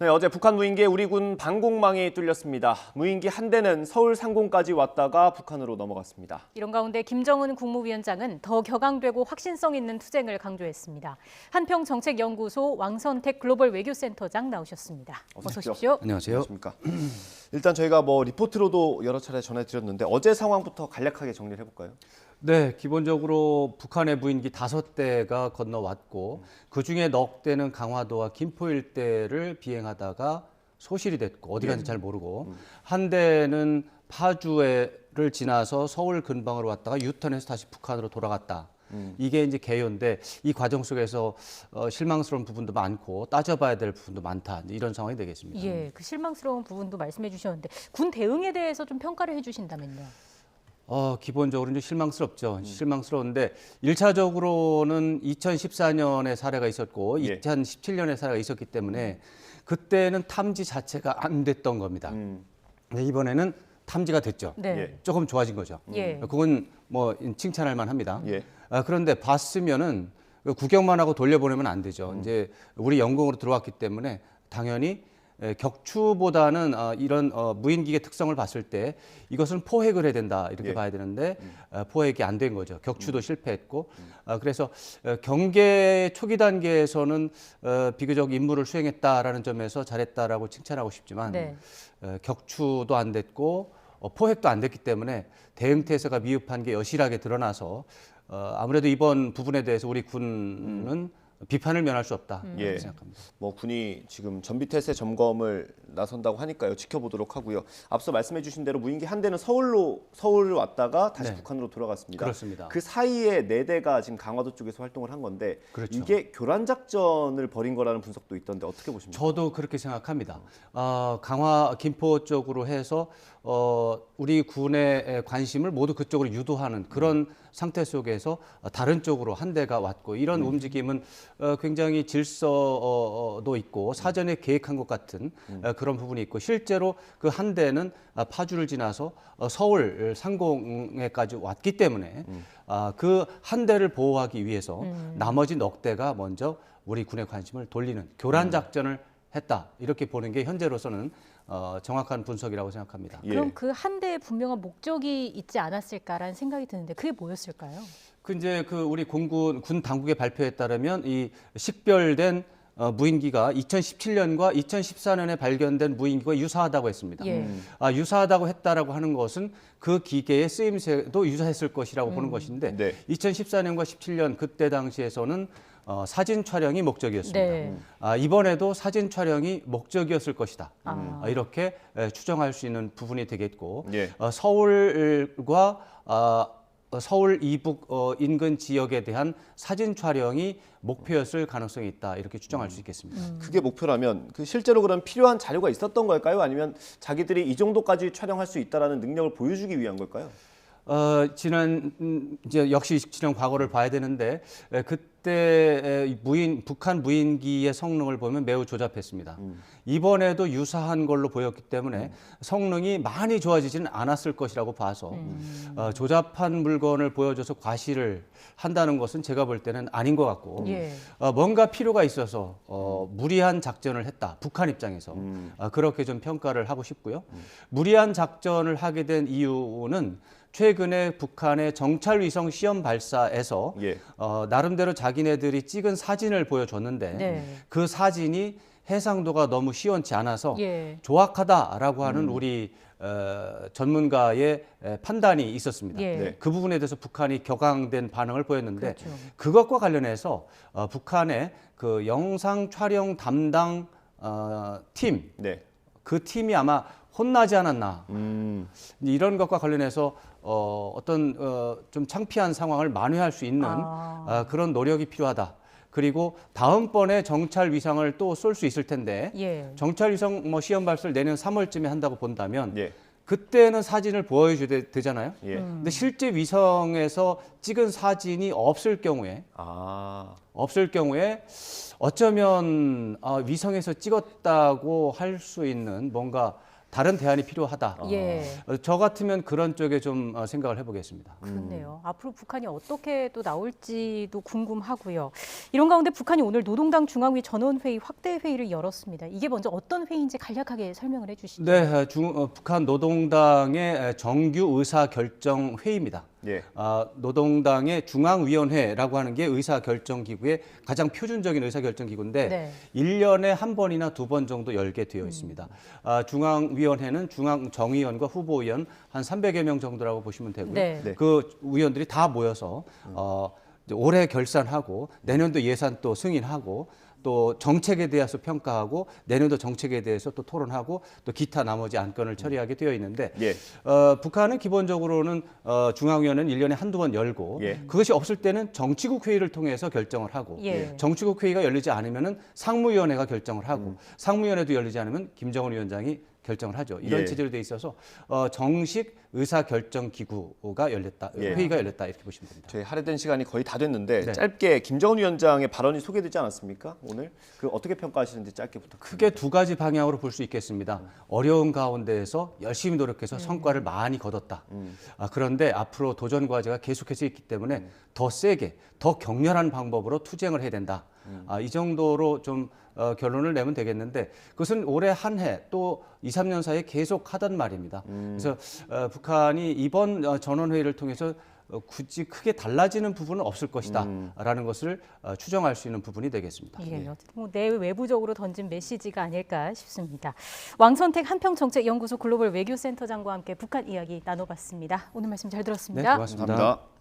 네, 어제 북한 무인기에 우리 군 방공망이 뚫렸습니다. 무인기 한 대는 서울 상공까지 왔다가 북한으로 넘어갔습니다. 이런 가운데 김정은 국무위원장은 더 격앙되고 확신성 있는 투쟁을 강조했습니다. 한평정책연구소 왕선택 글로벌 외교센터장 나오셨습니다. 어서 오십시오. 안녕하세요. 안녕하십니까. 일단 저희가 리포트로도 여러 차례 전해드렸는데 어제 상황부터 간략하게 정리를 해볼까요? 네, 기본적으로 북한의 무인기 5대가 건너왔고 그중에 넉 대는 강화도와 김포 일대를 비행하다가 소실이 됐고 어디 간지 잘 모르고 한 대는 파주를 지나서 서울 근방으로 왔다가 유턴해서 다시 북한으로 돌아갔다. 이게 이제 개요인데 이 과정 속에서 실망스러운 부분도 많고 따져봐야 될 부분도 많다. 이런 상황이 되겠습니다. 예, 그 실망스러운 부분도 말씀해 주셨는데 군 대응에 대해서 좀 평가를 해주신다면요. 기본적으로 좀 실망스럽죠. 실망스러운데 1차적으로는 2014년에 사례가 있었고 2017년에 사례가 있었기 때문에 그때는 탐지 자체가 안 됐던 겁니다. 근데 이번에는 탐지가 됐죠. 네. 조금 좋아진 거죠. 예. 그건 칭찬할 만합니다. 예. 그런데 봤으면은 구경만 하고 돌려보내면 안 되죠. 이제 우리 영공으로 들어왔기 때문에 당연히 격추보다는 이런 무인기의 특성을 봤을 때 이것은 포획을 해야 된다 이렇게 봐야 되는데 포획이 안 된 거죠. 격추도 실패했고 그래서 경계 초기 단계에서는 비교적 임무를 수행했다라는 점에서 잘했다라고 칭찬하고 싶지만 네. 격추도 안 됐고 포획도 안 됐기 때문에 대응 태세가 미흡한 게 여실하게 드러나서 아무래도 이번 부분에 대해서 우리 군은 비판을 면할 수 없다 이렇게 생각합니다. 군이 지금 전비태세 점검을 나선다고 하니까요. 지켜보도록 하고요. 앞서 말씀해주신 대로 무인기 한 대는 서울을 왔다가 다시 북한으로 돌아갔습니다. 그렇습니다. 그 사이에 4대가 지금 강화도 쪽에서 활동을 한 건데 그렇죠. 이게 교란 작전을 벌인 거라는 분석도 있던데 어떻게 보십니까? 저도 그렇게 생각합니다. 강화 김포 쪽으로 해서 우리 군의 관심을 모두 그쪽으로 유도하는 그런 상태 속에서 다른 쪽으로 한 대가 왔고 이런 움직임은 굉장히 질서도 있고 사전에 계획한 것 같은 그런 부분이 있고 실제로 그 한 대는 파주를 지나서 서울 상공에까지 왔기 때문에 그 한 대를 보호하기 위해서 나머지 넉 대가 먼저 우리 군의 관심을 돌리는 교란 작전을 했다 이렇게 보는 게 현재로서는 정확한 분석이라고 생각합니다. 그럼 그 한 대의 분명한 목적이 있지 않았을까라는 생각이 드는데 그게 뭐였을까요? 이제 우리 군 당국의 발표에 따르면 이 식별된 무인기가 2017년과 2014년에 발견된 무인기와 유사하다고 했습니다. 예. 유사하다고 했다라고 하는 것은 그 기계의 쓰임새도 유사했을 것이라고 보는 것인데 네. 2014년과 17년 그때 당시에서는 사진 촬영이 목적이었습니다. 네. 이번에도 사진 촬영이 목적이었을 것이다. 이렇게 추정할 수 있는 부분이 되겠고 예. 서울과 서울 이북 인근 지역에 대한 사진 촬영이 목표였을 가능성이 있다 이렇게 추정할 수 있겠습니다. 그게 목표라면 실제로 그럼 필요한 자료가 있었던 걸까요? 아니면 자기들이 이 정도까지 촬영할 수 있다라는 능력을 보여주기 위한 걸까요? 이제 역시 지난 과거를 봐야 되는데 그때 북한 무인기의 성능을 보면 매우 조잡했습니다. 이번에도 유사한 걸로 보였기 때문에 성능이 많이 좋아지지는 않았을 것이라고 봐서 조잡한 물건을 보여줘서 과시를 한다는 것은 제가 볼 때는 아닌 것 같고 뭔가 필요가 있어서 무리한 작전을 했다. 북한 입장에서 그렇게 좀 평가를 하고 싶고요. 무리한 작전을 하게 된 이유는 최근에 북한의 정찰위성 시험 발사에서 나름대로 자기네들이 찍은 사진을 보여줬는데 그 사진이 해상도가 너무 시원치 않아서 조악하다라고 하는 우리 전문가의 판단이 있었습니다. 그 부분에 대해서 북한이 격앙된 반응을 보였는데 그것과 관련해서 북한의 그 영상 촬영 담당 팀, 그 팀이 아마 혼나지 않았나 이런 것과 관련해서 어떤 좀 창피한 상황을 만회할 수 있는 그런 노력이 필요하다. 그리고 다음번에 정찰 위성을 또 쏠 수 있을 텐데 정찰 위성 시험 발사를 내년 3월쯤에 한다고 본다면 그때는 사진을 보여줘야 되잖아요. 근데 실제 위성에서 찍은 사진이 없을 경우에 어쩌면 위성에서 찍었다고 할 수 있는 뭔가 다른 대안이 필요하다. 예. 저 같으면 그런 쪽에 좀 생각을 해보겠습니다. 그렇네요. 앞으로 북한이 어떻게 또 나올지도 궁금하고요. 이런 가운데 북한이 오늘 노동당 중앙위 전원회의 확대 회의를 열었습니다. 이게 먼저 어떤 회의인지 간략하게 설명을 해주시죠. 네, 북한 노동당의 정규 의사결정 회의입니다. 예. 노동당의 중앙위원회라고 하는 게 의사결정기구의 가장 표준적인 의사결정기구인데 네. 1년에 한 번이나 2번 정도 열게 되어 있습니다. 중앙위원회는 중앙정의위원과 후보위원 한 300여 명 정도라고 보시면 되고요. 네. 네. 그 위원들이 다 모여서 이제 올해 결산하고 내년도 예산 또 승인하고 또 정책에 대해서 평가하고 내년도 정책에 대해서 또 토론하고 또 기타 나머지 안건을 처리하게 되어 있는데 예. 북한은 기본적으로는 중앙위원회는 1년에 한두 번 열고 예. 그것이 없을 때는 정치국 회의를 통해서 결정을 하고 예. 정치국 회의가 열리지 않으면은 상무위원회가 결정을 하고 상무위원회도 열리지 않으면 김정은 위원장이 결정을 하죠. 이런 예. 체제로 돼 있어서 정식 의사결정기구가 열렸다, 예. 회의가 열렸다 이렇게 보시면 됩니다. 저희 할애된 시간이 거의 다 됐는데 네. 짧게 김정은 위원장의 발언이 소개되지 않았습니까? 오늘 그 어떻게 평가하시는지 짧게 부탁드립니다. 크게 두 가지 방향으로 볼 수 있겠습니다. 어려운 가운데에서 열심히 노력해서 성과를 많이 거뒀다. 그런데 앞으로 도전 과제가 계속해서 있기 때문에 더 세게, 더 격렬한 방법으로 투쟁을 해야 된다. 이 정도로 좀 결론을 내면 되겠는데 그것은 올해 한 해 또 2, 3년 사이에 계속 하던 말입니다. 그래서 북한이 이번 전원회의를 통해서 굳이 크게 달라지는 부분은 없을 것이다라는 것을 추정할 수 있는 부분이 되겠습니다. 예, 뭐 내외부적으로 던진 메시지가 아닐까 싶습니다. 왕선택 한평정책연구소 글로벌 외교센터장과 함께 북한 이야기 나눠봤습니다. 오늘 말씀 잘 네, 들었습니다. 고맙습니다. 감사합니다.